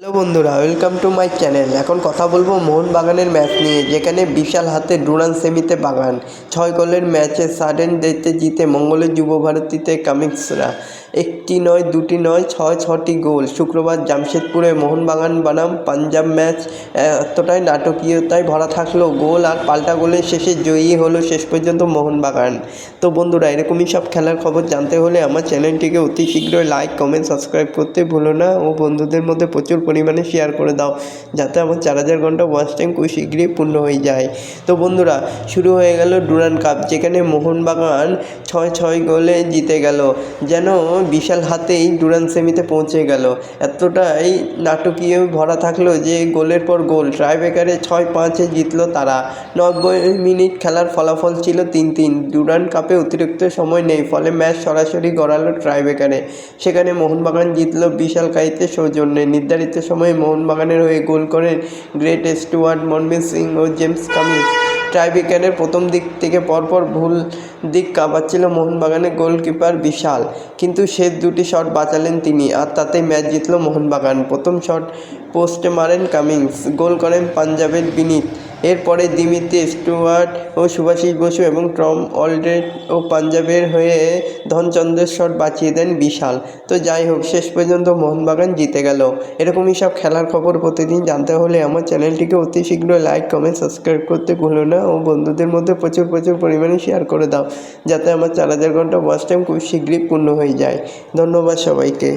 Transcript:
Hello বন্ধুরা, welcome to my channel. এখন কথা বলবো মোহনবাগানের ম্যাচ নিয়ে, যেখানে বিশাল হাতে ডুরান্ড সেমিতে বাগান 6 গোলের ম্যাচে সাডেন ডেথে জিতে মঙ্গলের যুবভারতীতে কামিন্সরা। একটি নয়, দুটি নয়, ছটি গোল। শুক্রবার জামশেদপুরে মোহনবাগান বনাম পাঞ্জাব ম্যাচ এতটাই নাটকীয়তায় ভরা থাকলো, গোল আর পাল্টা গোলের শেষে জয়ী হলো শেষ পর্যন্ত মোহনবাগান। তো বন্ধুরা, এরকমই সব খেলার খবর জানতে হলে আমার চ্যানেলটিকে অতি শীঘ্রই লাইক, কমেন্ট, সাবস্ক্রাইব করতে ভুলো না ও বন্ধুদের মধ্যে প্রচুর পরিমাণে শেয়ার করে দাও, যাতে আমার 4000 ঘন্টা ওয়াচ টাইম খুব শীঘ্রই পূর্ণ হয়ে যায়। তো বন্ধুরা, শুরু হয়ে গেল ডুরান্ড কাপ, যেখানে মোহনবাগান 6 গোলে জিতে গেল, যেন বিশাল হাতেই ডুরান্ড সেমিতে পৌঁছে গেল। এতটাই নাটকীয় ভরা থাকলো যে গোলের পর গোল, ট্রাইব্রেকারে 6-5 জিতলো তারা। 90 মিনিট খেলার ফলাফল ছিল 3-3। ডুরান্ড কাপে অতিরিক্ত সময় নেই, ফলে ম্যাচ সরাসরি গড়ালো ট্রাইব্রেকারে। সেখানে মোহনবাগান জিতল বিশাল কাইতের সৌজন্যে। নির্ধারিত সময়ে মোহনবাগানের হয়ে গোল করেন গ্রেট স্টুয়ার্ট, মনমিত সিং ও জেমস কামিন্স। ট্রাইব্রেকারের প্রথম দিক থেকে পরপর ভুল দিক কাঁপাচ্ছিল মোহনবাগানের গোলকিপার বিশাল, কিন্তু শেষ দুটি শট বাঁচালেন তিনি, আর তাতেই ম্যাচ জিতল মোহনবাগান। প্রথম শট পোস্টে মারেন কামিন্স, গোল করেন পাঞ্জাবের বিনীত। এরপরে দিমিত্রি স্টুয়ার্ট ও সুভাশিস বসু এবং টম অলড্রেড ও পাঞ্জাবের হয়ে ধনচন্দ্রের শট বাঁচিয়ে দেন বিশাল। তো যাই হোক, শেষ পর্যন্ত মোহনবাগান জিতে গেল। এরকমই সব খেলার খবর প্রতিদিন জানতে হলে আমার চ্যানেলটিকে অতি শীঘ্রই লাইক, কমেন্ট, সাবস্ক্রাইব করতে ভুলো না ও বন্ধুদের মধ্যে প্রচুর পরিমাণে শেয়ার করে দাও, যাতে আমার 4000 ঘন্টা ওয়াচ টাইম খুব শীঘ্রই পূর্ণ হয়ে যায়। ধন্যবাদ সবাইকে।